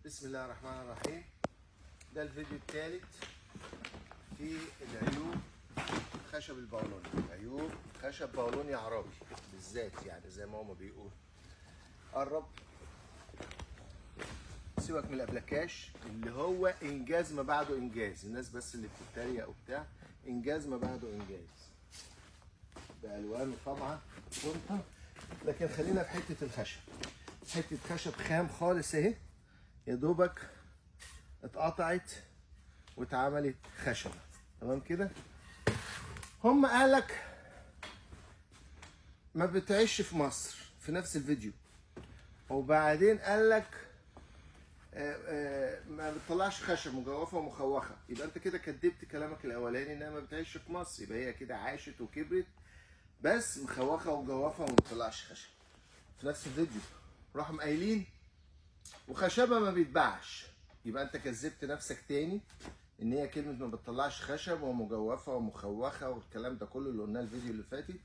بسم الله الرحمن الرحيم. ده الفيديو الثالث في العيوب خشب البولوني. عيوب خشب بولوني عربي بالذات، يعني زي ما هما بيقول. قرب، سيبك من الابلكاش اللي هو انجاز ما بعده انجاز. الناس بس اللي بتتريق وبتاع، انجاز ما بعده انجاز بالوانه طبعا وانت. لكن خلينا في حته الخشب. حته خشب خام خالص اهي، يا دوبك اتقطعت واتعملت خشبه. تمام كده. هم قالك ما بتعيش في مصر في نفس الفيديو، وبعدين قالك ما بتطلعش خشب، مجوفه ومخوخه. يبقى انت كده كدبت كلامك الاولاني انها ما بتعيش في مصر، يبقى هي كده عاشت وكبرت بس مخوخه ومجوفه وما بتطلعش خشب في نفس الفيديو. راحوا قايلين وخشبها ما بيتباعش، يبقى انت كذبت نفسك تاني ان هي كلمه ما بتطلعش خشب ومجوفه ومخوخه والكلام ده كله اللي قلناه الفيديو اللي فاتت.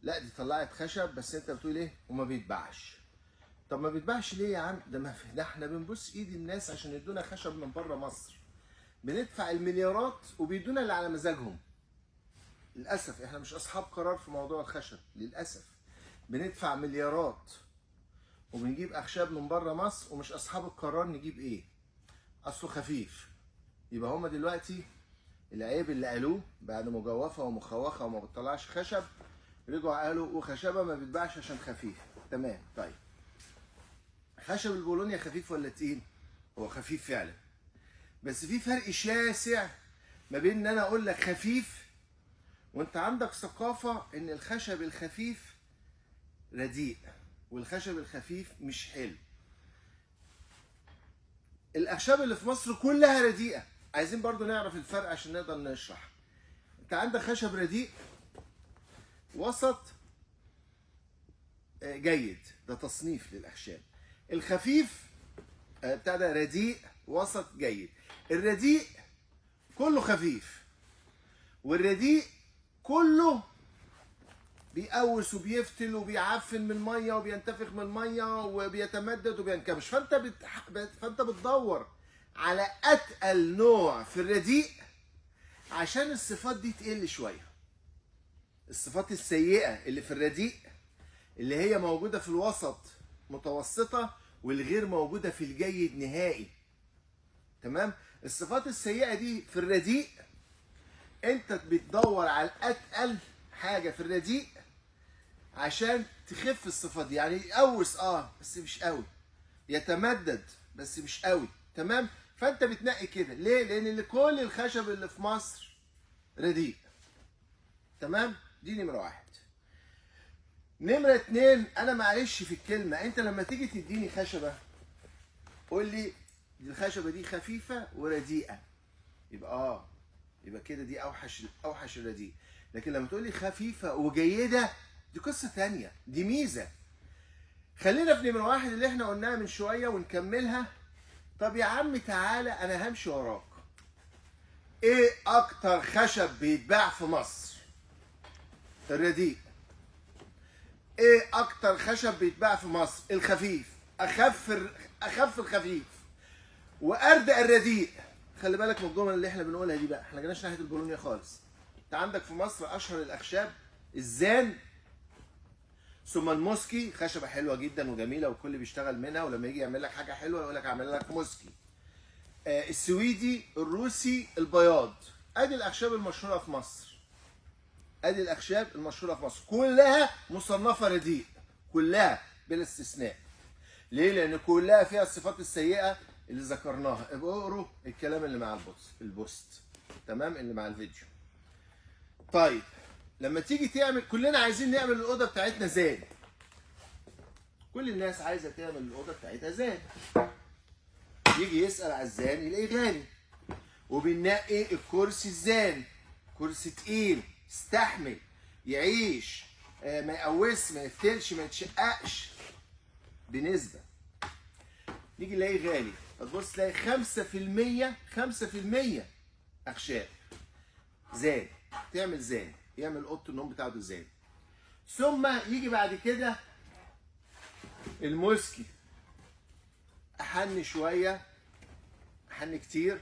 لا، دي طلعت خشب بس انت بتقول ايه وما بيتباعش. طب ما بيتباعش ليه يا عم؟ ده احنا بنبوس ايد الناس عشان يدونا خشب من بره مصر، بندفع المليارات وبيدونا اللي على مزاجهم. للاسف احنا مش اصحاب قرار في موضوع الخشب، للاسف بندفع مليارات وبنجيب اخشاب من بره مصر ومش اصحاب القرار نجيب ايه؟ اصله خفيف. يبقى هما دلوقتي العيب اللي قالوه بعد مجوفه ومخوخه وما بتطلعش خشب، رجعوا قالوا وخشبه ما بتباعش عشان خفيف. تمام. طيب خشب البولونيا خفيف ولا تقيل؟ هو خفيف فعلا، بس في فرق شاسع ما بين ان انا اقول لك خفيف وانت عندك ثقافه ان الخشب الخفيف رديء والخشب الخفيف مش حلو. الاخشاب اللي في مصر كلها رديئه، عايزين برضو نعرف الفرق عشان نقدر نشرح. انت عندك خشب رديء، وسط، جيد، ده تصنيف للاخشاب. الخفيف بتاع ده رديء، وسط، جيد. الرديء كله خفيف، والرديء كله بيقوس وبيفتل وبيعفن من الميه وبينتفخ من الميه وبيتمدد وبينكمش. فانت بتدور على اتقل نوع في الرديء عشان الصفات دي تقل شويه. الصفات السيئه اللي في الرديء اللي هي موجوده في الوسط متوسطه، والغير موجوده في الجيد نهائي. تمام. الصفات السيئه دي في الرديء انت بتدور على اتقل حاجه في الرديء عشان تخف الصفات دي. يعني يقوس بس مش قوي، يتمدد بس مش قوي. تمام. فانت بتنقي كده ليه؟ لان كل الخشب اللي في مصر رديء. تمام. دي نمره واحد. نمره اتنين، انا معلش في الكلمه، انت لما تيجي تديني خشبه قول لي الخشبه دي خفيفه ورديئه، يبقى يبقى كده دي اوحش الرديء. لكن لما تقول لي خفيفه وجيده دي قصه ثانيه، دي ميزه. خلينا في نمره واحد اللي احنا قلناها من شويه ونكملها. طب يا عم تعالى انا همشي وراك. ايه اكتر خشب بيتباع في مصر؟ الرديء. ايه اكتر خشب بيتباع في مصر؟ الخفيف. اخف الخفيف واردأ الرديء. خلي بالك من الجمل اللي احنا بنقولها دي بقى، احنا جيناش ناحيه البولونيا خالص. انت عندك في مصر اشهر الاخشاب الزان، ثم الموسكي، خشبه حلوه جدا وجميله والكل بيشتغل منها، ولما يجي يعمل لك حاجه حلوه يقول لك اعمل لك موسكي. السويدي، الروسي، البياض. ادي الاخشاب المشهوره في مصر. ادي الاخشاب المشهوره في مصر كلها مصنفه رديء، كلها بلا استثناء. ليه؟ لان كلها فيها الصفات السيئه اللي ذكرناها. ابقوا اقروا الكلام اللي مع البوست. تمام، اللي مع الفيديو. طيب لما تيجي تعمل، كلنا عايزين نعمل الاوضه بتاعتنا زان. كل الناس عايزه تعمل الاوضه بتاعتها زان. يجي يسال على الزان يلاقيه غالي، وبننقي الكرسي الزان، كرسي تقيل يستحمل يعيش، ما يقوس، ما يفتلش، ما يتشققش بنسبه. نيجي نلاقيه غالي، فتبص تلاقي 5% اخشاب زان. تعمل زان، يعمل اوضه النوم بتاعته زان. ثم يجي بعد كده الموسكي. احن شويه، احن كتير،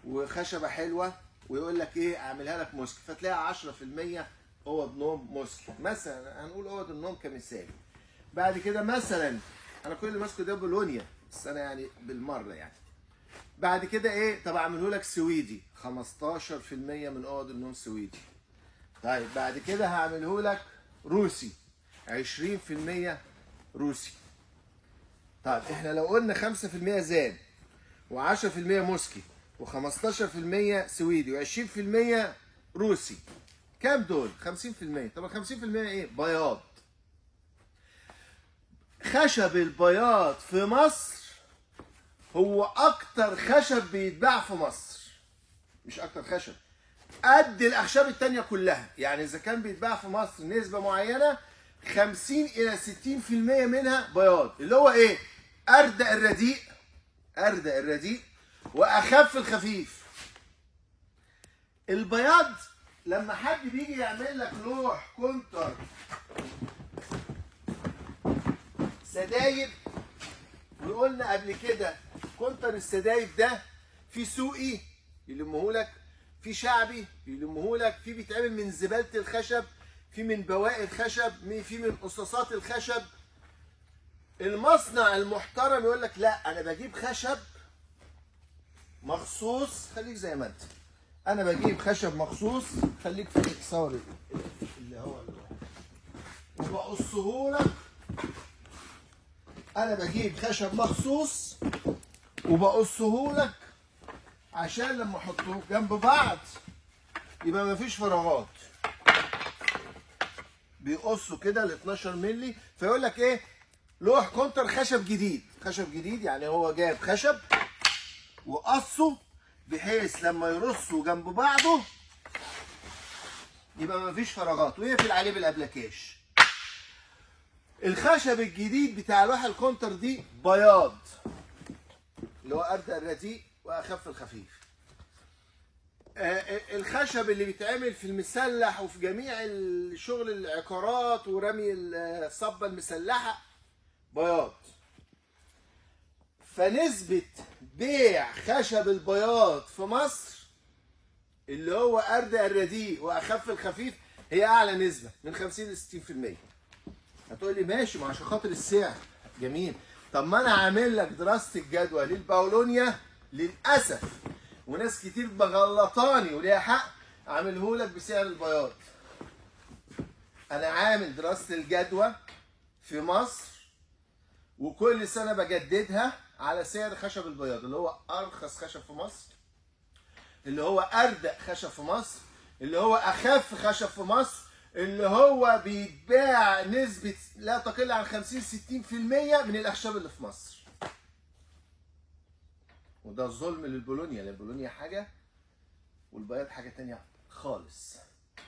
وخشبه حلوه، ويقول لك ايه اعملها لك موسك، فتلاقي 10% اوض نوم موسك مثلا. هنقول اوض النوم كمثال. بعد كده مثلا انا كل اللي ماسكه ده بولونيا، بس انا يعني بالمره يعني. بعد كده ايه؟ طب اعمله لك سويدي، 15% من اوض النوم سويدي. طيب بعد كده هعمله لك روسي، 20% روسي. طيب احنا لو قلنا 5% زاد، و10% موسكي، و15% سويدي، و20% روسي، كام دول؟ 50%. طب ال 50% ايه؟ بياض. خشب البياض في مصر هو اكتر خشب بيتباع في مصر. مش اكتر خشب، قد الاخشاب التانية كلها. يعني اذا كان بيتباع في مصر نسبة معينة 50 الى 60% منها بياض، اللي هو ايه؟ اردأ الرديء، اردأ الرديء واخف الخفيف. البياض لما حد بيجي يعمل لك لوح كونتر سداير، وقلنا قبل كده كونتر السداير ده في سوقي يلمهولك، في شعبي يلمهولك، في بيتعمل من زبالة الخشب، في من بواقي الخشب، في من قصاصات الخشب. المصنع المحترم يقول لك لا انا بجيب خشب مخصوص، خليك زي ما انت، انا بجيب خشب مخصوص، خليك في صور اللي هو وبقصه لك. انا بجيب خشب مخصوص وبقصه لك عشان لما احطه جنب بعض يبقى مفيش فراغات. بيقصوا كده ل 12 مللي، فيقول لك ايه؟ لوح كونتر خشب جديد. خشب جديد يعني هو جاب خشب وقصه بحيث لما يرصوا جنب بعضه يبقى مفيش فراغات، ويقفل عليه بالابلكاش. الخشب الجديد بتاع لوح الكونتر دي بياض، اللي هو اردأ الرديء واخف الخفيف. الخشب اللي بيتعمل في المسلح وفي جميع شغل العقارات ورمي الصبة المسلحة بياض. فنسبة بيع خشب البياض في مصر اللي هو أردأ الرديء وأخف الخفيف هي أعلى نسبة، من 50 ل 60%. هتقول لي ماشي، ما عشان خاطر السعر. جميل. طب ما أنا عامل لك دراسة الجدوى للباولونيا للأسف، وناس كتير بغلطاني وليها حق، عامله لك بسعر البياض. أنا عامل دراسة الجدوى في مصر وكل سنة بجددها على سعر خشب البياض، اللي هو أرخص خشب في مصر، اللي هو أردأ خشب في مصر، اللي هو أخف خشب في مصر، اللي هو بيتباع نسبة لا تقل عن 50-60% من الأخشاب اللي في مصر. وده ظلم للبولونيا، لأن البولونيا حاجة والبياض حاجة تانية خالص.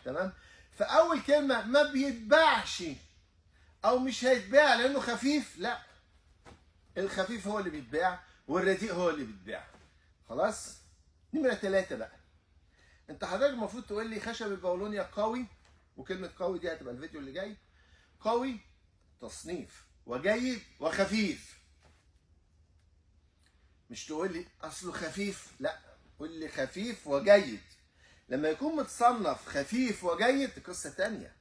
تمام؟ فأول كلمة ما بيتباعش أو مش هيتباع لأنه خفيف، لا. الخفيف هو اللي بيتباع والرديء هو اللي بيتباع. خلاص؟ نمرة 3 بقى. أنت حضرتك المفروض تقول لي خشب الباولونيا قوي، وكلمة قوي دي هتبقى الفيديو اللي جاي. قوي تصنيف وجيد وخفيف. مش تقول لي اصله خفيف، لا، قول لي خفيف وجيد. لما يكون متصنف خفيف وجيد دي قصه ثانيه.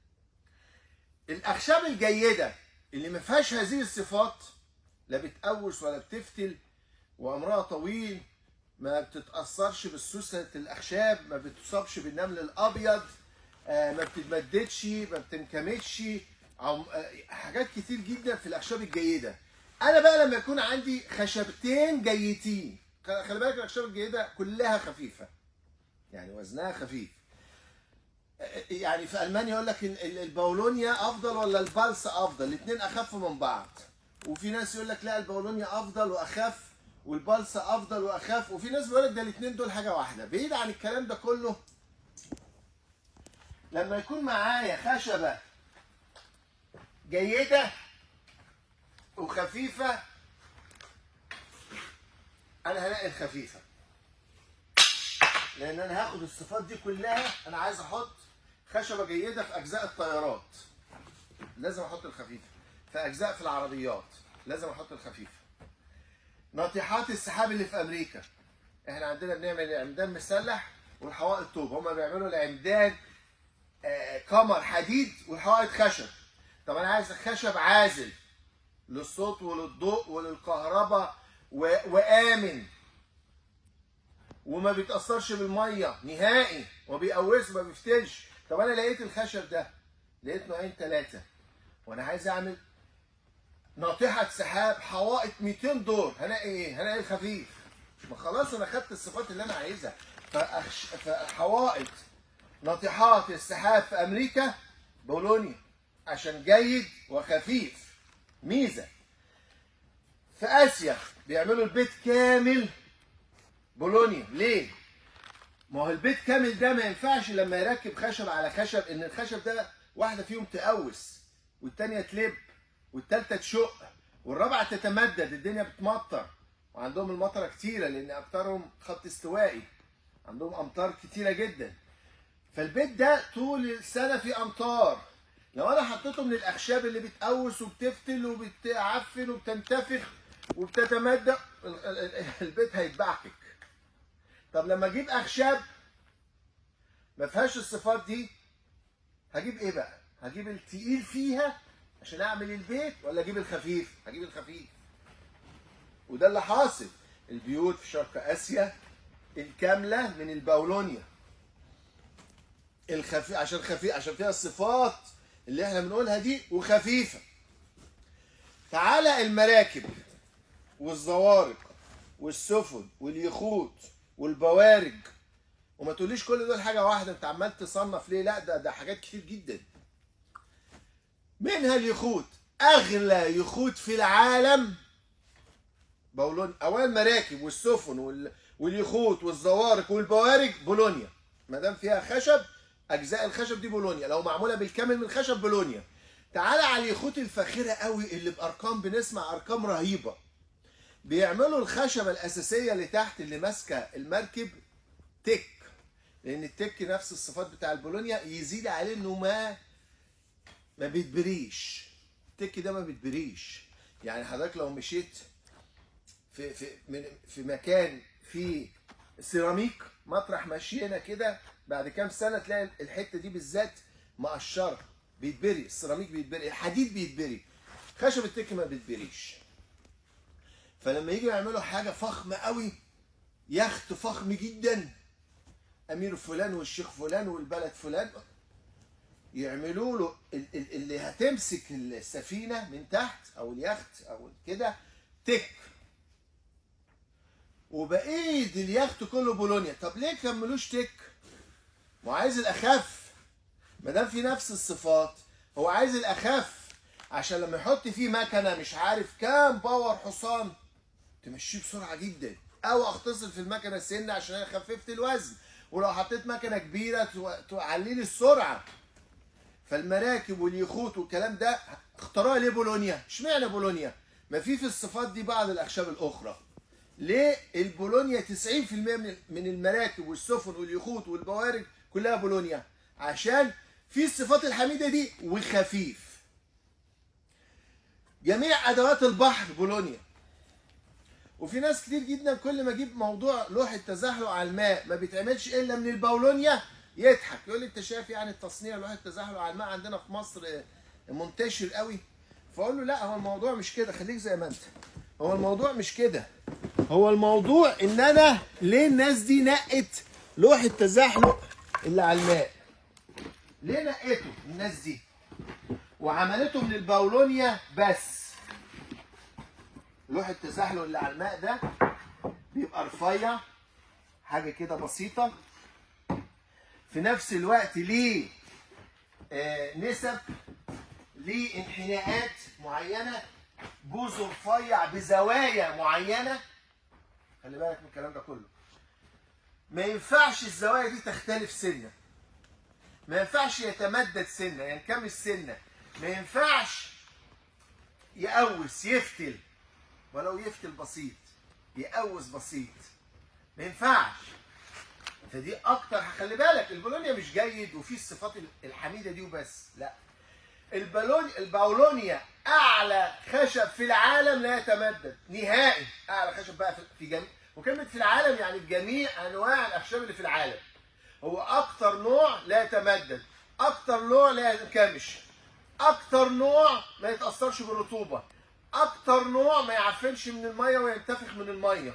الاخشاب الجيده اللي ما فيهاش هذه الصفات، لا بتقوس ولا بتفتل وعمرها طويل، ما بتتاثرش بالسوسه الاخشاب، ما بتصابش بالنمل الابيض، ما بتتمددش، ما بتنكمش، حاجات كتير جدا في الاخشاب الجيده. انا بقى لما يكون عندي خشبتين جيدين، خلي بالك الاخشاب الجيده كلها خفيفه، يعني وزنها خفيف. يعني في المانيا يقول لك الباولونيا افضل ولا البالس افضل، الاثنين اخف من بعض. وفي ناس يقول لك لا الباولونيا افضل واخف والبالس افضل واخف، وفي ناس بيقول لك ده الاثنين دول حاجه واحده. بعيد عن الكلام ده كله، لما يكون معايا خشبه جيده وخفيفه، انا هلاقي الخفيفه، لان انا هاخد الصفات دي كلها. انا عايز احط خشبه جيده في اجزاء الطيارات، لازم احط الخفيفه. في اجزاء في العربيات لازم احط الخفيفه. ناطحات السحاب اللي في امريكا. احنا عندنا بنعمل العمدان مسلح والحوائط طوب، هما بيعملوا العمدان قمر حديد والحوائط خشب. طب انا عايز خشب عازل للصوت وللضوء وللكهرباء وآمن وما بيتأثرش بالمية نهائي وما بيقوسش وما بيفتلش. طب انا لقيت الخشب ده، لقيت نوعين ثلاثة، وانا عايز اعمل ناطحة سحاب حوائط 200 دور، هلاقي ايه؟ هلاقي الخفيف. ما خلاص انا خدت الصفات اللي انا عايزها. فحوائط ناطحات السحاب في امريكا بولونيا عشان جيد وخفيف، ميزة. في اسيا بيعملوا البيت كامل بولونيا. ليه؟ ما هو البيت كامل ده ما ينفعش لما يركب خشب على خشب ان الخشب ده واحده فيهم تقوس والتانيه تلب والتالته تشق والرابعه تتمدد، الدنيا بتمطر وعندهم المطره كتيره لان امطارهم خط استوائي، عندهم امطار كتيره جدا. فالبيت ده طول السنه فيه امطار. لو انا حطيته من الاخشاب اللي بتقوس وبتفتل وبتعفن وبتنتفخ وبتتمدد البيت هيتبعكك. طب لما اجيب اخشاب ما فيهاش الصفات دي، هجيب ايه بقى؟ هجيب التقيل فيها عشان اعمل البيت ولا اجيب الخفيف؟ هجيب الخفيف. وده اللي حاصل. البيوت في شرق اسيا الكامله من البولونيا الخفيف، عشان خفيف، عشان فيها الصفات اللي احنا بنقولها دي وخفيفه. تعالى المراكب والزوارق والسفن واليخوت والبوارج، وما تقوليش كل دول حاجه واحده، انت عمال تصنف ليه؟ لا ده حاجات كتير جدا. منها اليخوت، اغلى يخوت في العالم بولونيا. اولا المراكب والسفن واليخوت والزوارق والبوارج بولونيا، ما دام فيها خشب، اجزاء الخشب دي بولونيا، لو معموله بالكامل من خشب بولونيا. تعالى على اليخوت الفاخره قوي اللي بارقام، بنسمع ارقام رهيبه. بيعملوا الخشبه الاساسيه اللي تحت اللي ماسكه المركب تك، لان التك نفس الصفات بتاع البولونيا، يزيد عليه انه ما بيتبريش. التك ده ما بيتبريش. يعني حضرتك لو مشيت في مكان فيه سيراميك، مطرح مشينا كده بعد كام سنه تلاقي الحته دي بالذات مقشره، بيتبري. السيراميك بيتبري، الحديد بيتبري، خشب التك ما بيتبريش. فلما يجوا يعملوا حاجه فخمه قوي، يخت فخم جدا، امير فلان والشيخ فلان والبلد فلان، يعملوا له اللي هتمسك السفينه من تحت او اليخت او كده تك، وبقيه اليخت كله بولونيا. طب ليه كملوش تك؟ ما عايز الاخف. ما دام في نفس الصفات هو عايز الاخف، عشان لما يحط فيه مكنه مش عارف كام باور حصان تمشيه بسرعه جدا، او اختصر في المكنه سنه عشان انا خففت الوزن، ولو حطيت مكنه كبيره تعلي لي السرعه. فالمراكب واليخوت والكلام ده اختارها ليه بولونيا؟ اشمعنى بولونيا؟ ما في الصفات دي بعض الاخشاب الاخرى. ليه البولونيا 90% من المراكب والسفن واليخوت والبوارج كلها بولونيا؟ عشان في الصفات الحميده دي وخفيف. جميع ادوات البحر بولونيا. وفي ناس كتير جدا كل ما اجيب موضوع لوحه تزحلق على الماء ما بيتعملش الا من البولونيا يضحك، يقول لي انت شايف يعني التصنيع لوحه تزحلق على الماء عندنا في مصر منتشر قوي؟ فاقول له لا، هو الموضوع مش كده، خليك زي ما انت. هو الموضوع مش كده، هو الموضوع ان انا ليه الناس دي نقت لوحه تزحلق اللي على الماء؟ ليه نقته الناس دي وعملته من البولونيا بس؟ لوحه التزحلق اللي على الماء ده بيبقى رفيع، حاجه كده بسيطه، في نفس الوقت ليه نسب، ليه انحناءات معينه، بوزه رفيع بزوايا معينه. خلي بالك من الكلام ده كله. ما ينفعش الزوايا دي تختلف سنه، ما ينفعش يتمدد سنه، ينكمش سنه، ما ينفعش يقوس يفتل، ولو يفتل بسيط، يقوس بسيط، ما ينفعش. فدي اكتر. خلي بالك البولونيا مش جيد وفيه الصفات الحميده دي وبس، لا، البولونيا اعلى خشب في العالم لا يتمدد نهائي. اعلى خشب بقى في جميع، وكلمه في العالم يعني في جميع انواع الاخشاب اللي في العالم. هو اكتر نوع لا يتمدد، اكتر نوع لا ينكمش، اكتر نوع ما يتاثرش بالرطوبه، اكتر نوع ما يعفنش من الميه وينتفخ من الميه،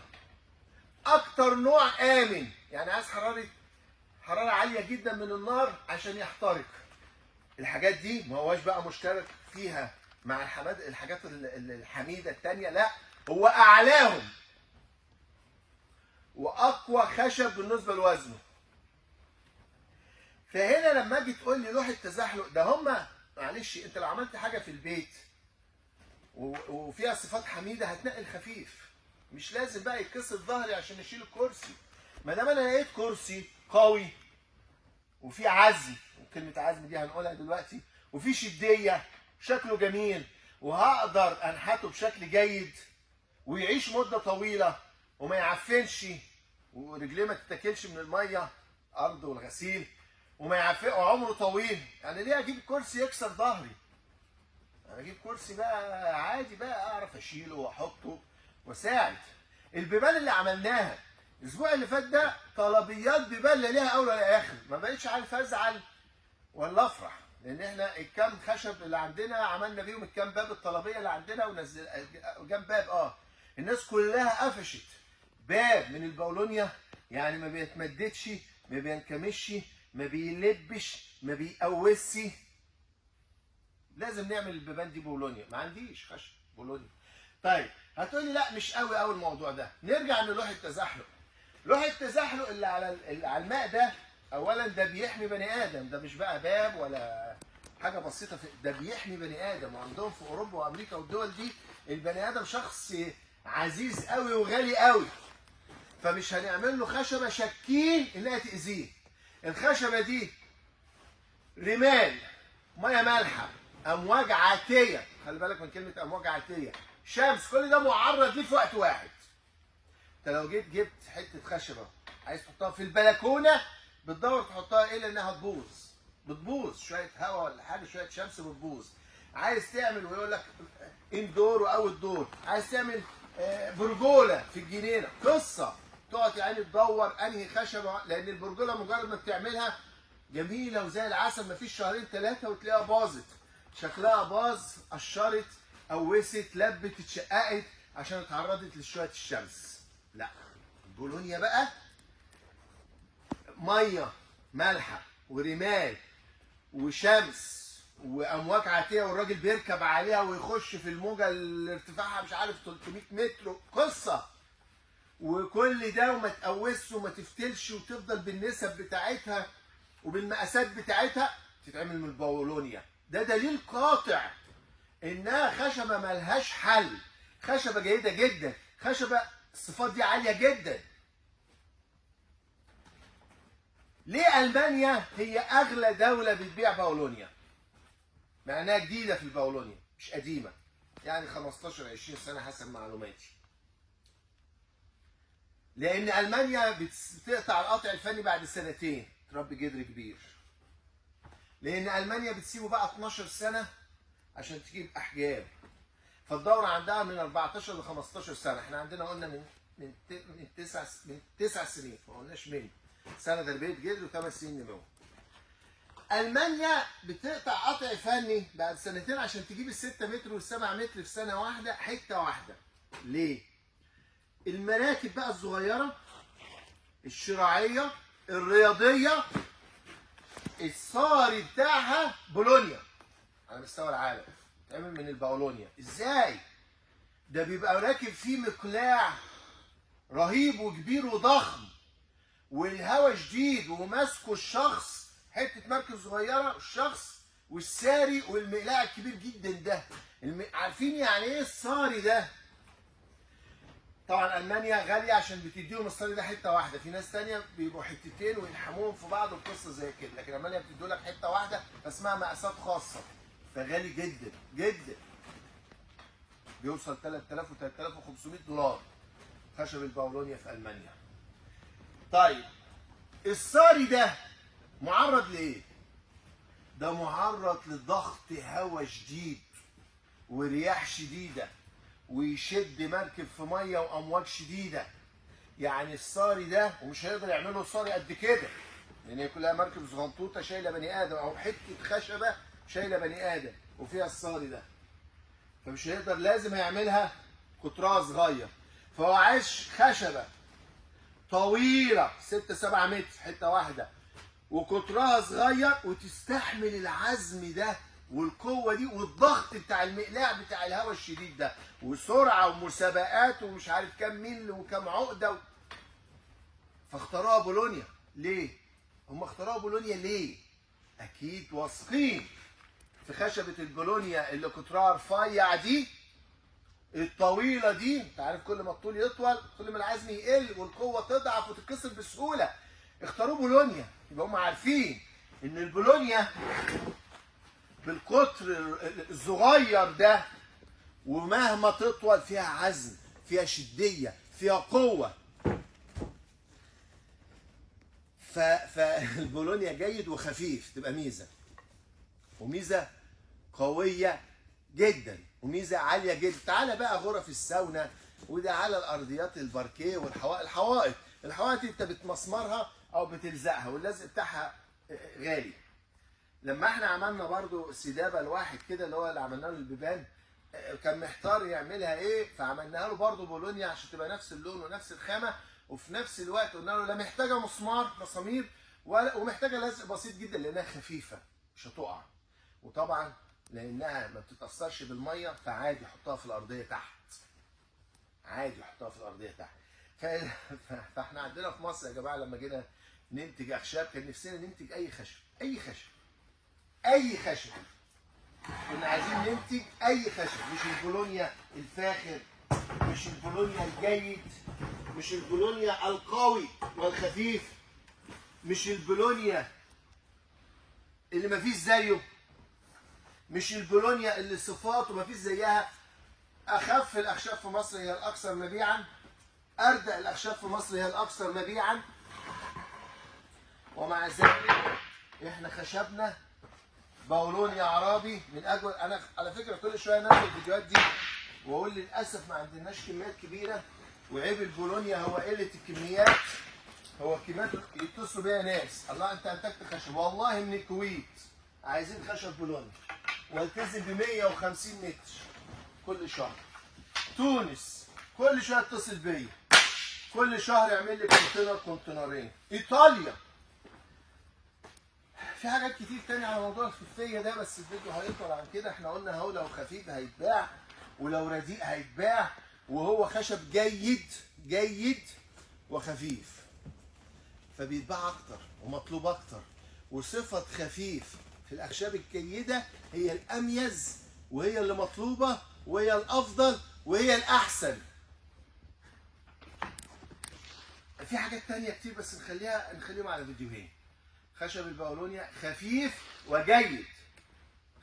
اكتر نوع امن. يعني عايز حراره عاليه جدا من النار عشان يحترق. الحاجات دي ما هواش بقى مشترك فيها مع الحاجات الحميده التانيه، لا هو اعلاهم واقوى خشب بالنسبه لوزنه. فهنا لما اجي تقول لي لوحه تزحلق ده، هم معلش انت لو عملت حاجه في البيت وفيها صفات حميده هتنقي الخفيف، مش لازم بقى يتكسر ظهري عشان اشيل الكرسي. ما دام انا لقيت كرسي قوي وفي عزم، وكلمه عزم دي هنقولها دلوقتي، وفي شديه شكله جميل وهقدر انحته بشكل جيد ويعيش مده طويله وما يعفنش ورجليه ما تتاكلش من الميه ارض والغسيل وما يعفن وعمره طويل، يعني ليه اجيب كرسي يكسر ظهري؟ انا اجيب كرسي بقى عادي بقى اعرف اشيله واحطه واساعد. البيبان اللي عملناها الاسبوع اللي فات ده طلبيات بيبان لا ليها اول ولا اخر، ما بقتش عارف ازعل ولا افرح، لان احنا الكام خشب اللي عندنا عملنا بيهم الكام باب الطلبيه اللي عندنا ونزل كام باب. الناس كلها قفشت باب من البولونيا، يعني ما بيتمددش، ما بينكمش، ما بيلبش، ما بيقوسش. لازم نعمل البيبان دي بولونيا، ما عنديش خشب بولونيا. طيب هتقولي لا مش قوي الموضوع ده. نرجع للوح التزحلق. لوح التزحلق اللي على الماء ده، اولا ده بيحمي بني ادم، ده مش بقى باب ولا حاجه بسيطه، ده بيحمي بني ادم. وعندهم في اوروبا وامريكا والدول دي البني ادم شخص عزيز قوي وغالي قوي، فمش هنعمل له خشبه شاكين انها تاذيه. الخشبه دي رمال، ميه مالحه، امواج عاتيه، خلي بالك من كلمه امواج عاتيه، شمس، كل ده معرض ليه في وقت واحد. انت لو جبت حته خشبه عايز تحطها في البلكونه بتدور تحطها ايه لانها بتبوظ شويه هواء ولا حاجه، شويه شمس بتبوظ. عايز تعمل ويقول لك اندور واوت دور، عايز تعمل برجوله في الجنينه، قصه تقعد يعني تدور انهي خشبه، لان البرجوله مجرد ما بتعملها جميله وزي العسل مفيش شهرين ثلاثه وتلاقيها باظت، شكلها باظ، قشرت، قوست، لبت، اتشققت عشان اتعرضت لشويه الشمس. لا، بولونيا بقى ميه مالحه ورمال وشمس وامواج عاتيه والراجل بيركب عليها ويخش في الموجه اللي ارتفاعها مش عارف 300 متر، قصه. وكل ده وما تقوسش وما تفتلش وتفضل بالنسب بتاعتها وبالمقاسات بتاعتها، تتعمل من البولونيا. ده دليل قاطع انها خشبه ملهاش حل، خشبه جيده جدا، خشبه الصفات دي عاليه جدا. ليه المانيا هي اغلى دوله بتبيع بولونيا؟ مع انها جديده في البولونيا مش قديمه، يعني 15 20 سنه حسب معلوماتي. لان المانيا بتقطع القطع الفني بعد سنتين، تربي جدر كبير. لان المانيا بتسيبه بقى 12 سنه عشان تجيب احجام، فالدوره عندها من 14 ل 15 سنه. احنا عندنا قلنا من 9 سنين، ما قلناش من سنه تربيه جدر و8 سنين نمو. المانيا بتقطع قطع فني بعد سنتين عشان تجيب ال6 متر وال7 متر في سنه واحده، حته واحده. ليه؟ المراكب بقى الصغيره الشراعيه الرياضيه الصاري بتاعها بولونيا على مستوى العالم، بتعمل من البولونيا. ازاي؟ ده بيبقى راكب فيه مقلاع رهيب وكبير وضخم، والهواء شديد وماسكه الشخص، حته مركب صغيره الشخص والساري والمقلاع الكبير جدا ده. عارفين يعني ايه الصاري ده؟ طبعا المانيا غاليه عشان بتديهم الصاري ده حته واحده، في ناس ثانيه بيبقوا حتتين ويلحموهم في بعض وقصه زي كده، لكن المانيا بتدوا لك حته واحده اسمها مقاسات خاصه، فغالي جدا جدا، بيوصل 3000 و 3500 دولار خشب البولونيا في المانيا. طيب الصاري ده معرض لايه؟ ده معرض لضغط هواء شديد ورياح شديده ويشد مركب في ميه وامواج شديده. يعني الصاري ده ومش هيقدر يعمله صاري قد كده، لان هي كلها مركب صغنطوطه شايله بني ادم، او حته خشبه شايله بني ادم وفيها الصاري ده، فمش هيقدر، لازم هيعملها قطرها صغير. فهو عايز خشبه طويله 6 7 متر في حته واحده وقطرها صغير وتستحمل العزم ده والقوه دي والضغط بتاع المقلاع بتاع الهواء الشديد ده وسرعه ومسابقات ومش عارف كام ميل وكام عقده فاختاروها بولونيا. ليه؟ هم اختاروها بولونيا ليه؟ اكيد واثقين في خشبه البولونيا اللي قطرها رفيع دي الطويله دي. انت عارف كل ما الطول يطول كل ما العزم يقل والقوه تضعف وتتكسر بسهوله. اختاروه بولونيا، يبقى هم عارفين ان البولونيا بالقطر الصغير ده ومهما تطول فيها عزم، فيها شديه، فيها قوه. فالبولونيا جيد وخفيف، تبقى ميزه، وميزه قويه جدا، وميزه عاليه جدا. تعالى بقى غرف الساونا وده على الارضيات الباركيه والحوائط. الحوائط انت بتمسمرها او بتلزقها واللزق بتاعها غالي. لما احنا عملنا برضو سدابه لواحد كده اللي هو اللي عملنا له البيبان كان محتار يعملها ايه، فعملناها له برضو بولونيا عشان تبقى نفس اللون ونفس الخامه، وفي نفس الوقت قلنا له لا محتاجه مسامير ومحتاجه لزق بسيط جدا لانها خفيفه مش هتقع، وطبعا لانها ما بتتاثرش بالميه فعادي حطها في الارضيه تحت، عادي حطها في الارضيه تحت. فاحنا عندنا في مصر يا جماعه لما جينا ننتج اخشاب كان نفسنا ننتج اي خشب، اي خشب كنا عايزين ننتج اي خشب، مش البولونيا الفاخر، مش البولونيا الجيد، مش البولونيا القوي والخفيف، مش البولونيا اللي مفيش زيه، مش البولونيا اللي صفاته مفيش زيها. اخف الاخشاب في مصر هي الاكثر مبيعا، اردأ الاخشاب في مصر هي الاكثر مبيعا، ومع ذلك احنا خشبنا بولونيا عربي من اجود. انا على فكره كل شويه انزل الفيديوهات دي واقول للاسف ما عندناش كميات كبيره، وعيب البولونيا هو قله الكميات. هو الكميات يتصلوا بيا ناس الله انت انتجت خشب والله من الكويت عايزين خشب بولونيا والتزم ب 150 متر كل شهر. تونس كل شويه اتصل بيا كل شهر يعمل لي كونتينرين. ايطاليا. في حاجات كتير تاني على موضوع الخفيه ده بس الفيديو هيطول عن كده. احنا قلنا اهو لو خفيف هيتباع ولو رديء هيتباع، وهو خشب جيد وخفيف فبيتباع اكتر ومطلوب اكتر. وصفه خفيف في الاخشاب الجيده هي الاميز وهي اللي مطلوبه وهي الافضل وهي الاحسن. في حاجات تانية كتير بس نخليهم على فيديوهين. خشب البولونيا خفيف وجيد،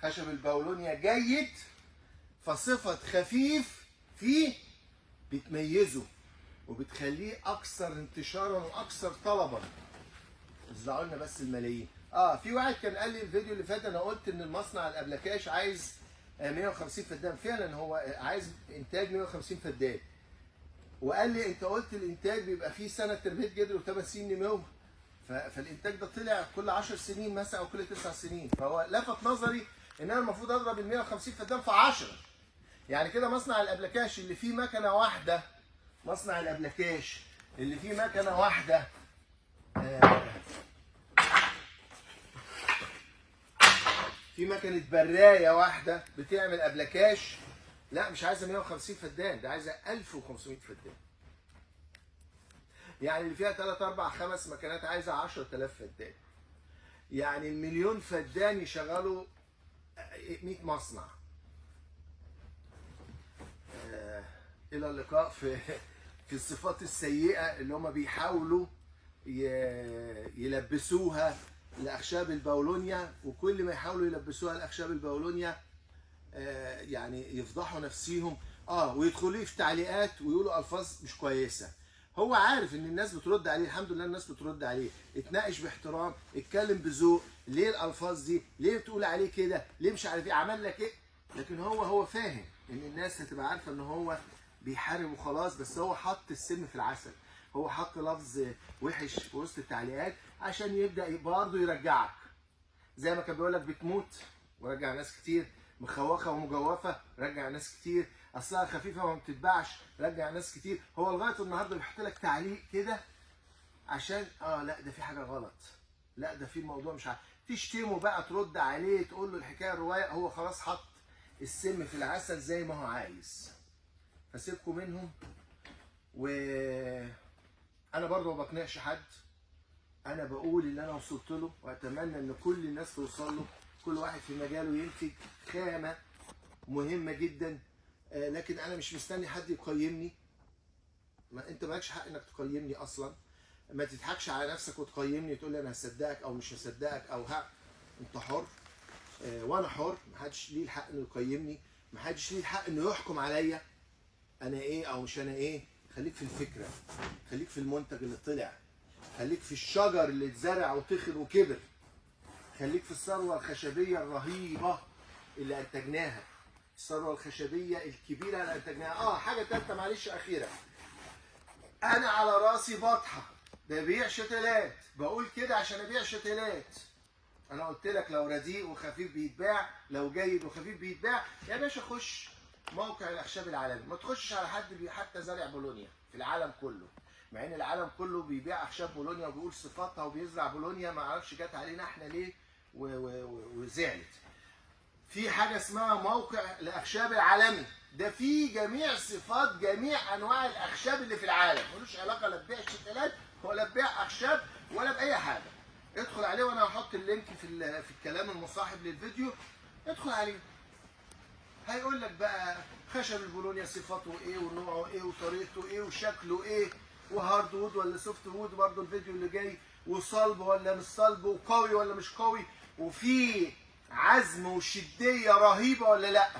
خشب البولونيا جيد، فصفة خفيف فيه بتميزه وبتخليه أكثر انتشارا وأكثر طلبا. ازرعوا لنا بس الملايين. في واحد كان قال لي الفيديو اللي فات أنا قلت إن المصنع الأبلكاش عايز 150 فدان، فعلا هو عايز إنتاج 150 فدان. وقال لي أنت قلت الإنتاج بيبقى فيه سنة تربية جدر و8 سنين نمو، فالانتاج ده طلع كل 10 سنين مثلا او كل 9 سنين، فهو لفت نظري ان انا المفروض اضرب ال 150 فدان في 10. يعني كده مصنع الابلكاش اللي فيه مكنه واحده، مصنع الابلكاش اللي فيه مكنه واحده في مكنه برايه واحده بتعمل ابلكاش، لا مش عايزه 150 فدان، ده عايزه 1500 فدان. يعني اللي فيها 3 4 5 مكانات عايزه 10000 فدان. يعني المليون فدان يشغلوا 100 مصنع. الى اللقاء في الصفات السيئه اللي هم بيحاولوا يلبسوها لاخشاب البولونيا، وكل ما يحاولوا يلبسوها لاخشاب البولونيا يعني يفضحوا نفسيهم ويدخلوا في تعليقات ويقولوا الفاظ مش كويسه. هو عارف ان الناس بترد عليه، الحمد لله الناس بترد عليه، اتناقش باحترام، اتكلم بذوق، ليه الالفاظ دي؟ ليه بتقول عليه كده؟ ليه مش عارف ايه؟ عمل لك ايه؟ لكن هو فاهم ان الناس هتبقى عارفه ان هو بيحارب وخلاص، بس هو حط السم في العسل، هو حط لفظ وحش في وسط التعليقات عشان يبدا برضه يرجعك. زي ما كان بيقول لك بتموت ورجع ناس كتير، مخوخه ومجوفه رجع ناس كتير، اصلها خفيفه وما بتتباعش رجع ناس كتير. هو لغايه النهارده بيحط لك تعليق كده عشان لا ده في حاجه غلط، لا ده في موضوع مش عارف، تشتمه بقى ترد عليه تقول له الحكايه الروايه، هو خلاص حط السم في العسل زي ما هو عايز. فسيبكم منهم. وانا برضه ما بقنعش حد، انا بقول اللي انا وصلت له، واتمنى ان كل الناس توصل له، كل واحد في مجاله ينتج خامه مهمه جدا. لكن انا مش مستني حد يقيمني، ما انت مالكش حق انك تقيمني اصلا. ما تضحكش على نفسك وتقيمني وتقول لي انا هصدقك او مش هصدقك او انت حر، وانا حر، محدش ليه الحق انه يقيمني، محدش ليه الحق انه يحكم عليا انا ايه او مش انا ايه. خليك في الفكره، خليك في المنتج اللي طلع، خليك في الشجر اللي اتزرع وتخر وكبر، خليك في الثروه الخشبيه الرهيبه اللي انتجناها، الثروه الخشبيه الكبيره اللي انتجناها. حاجه ثالثه معلش اخيره، انا على راسي بطحه ببيع شتلات، بقول كده عشان ابيع شتلات. انا قلت لك لو رديء وخفيف بيتباع، لو جيد وخفيف بيتباع، يا باشا خش موقع الاخشاب العالمي، ما تخشش على حد حتى زارع بولونيا في العالم كله، مع ان العالم كله بيبيع اخشاب بولونيا وبيقول صفاتها وبيزرع بولونيا، ما اعرفش جت علينا احنا ليه وزعلت. في حاجه اسمها موقع الاخشاب العالمي، ده فيه جميع صفات جميع انواع الاخشاب اللي في العالم، ملوش علاقه لا ببيع شتلات ولا ببيع اخشاب ولا باي حاجه. ادخل عليه وانا هحط اللينك في الكلام المصاحب للفيديو، ادخل عليه هيقول لك بقى خشب البولونيا صفاته ايه ونوعه ايه وطريقته ايه وشكله ايه، وهارد وود ولا سوفت وود برضه الفيديو اللي جاي، وصلب ولا مش صلب، وقوي ولا مش قوي، وفي عزم وشديه رهيبه ولا لا.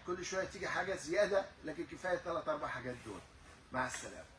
كل شويه تيجي حاجه زياده، لكن كفايه 3 4 حاجات دول. مع السلامه.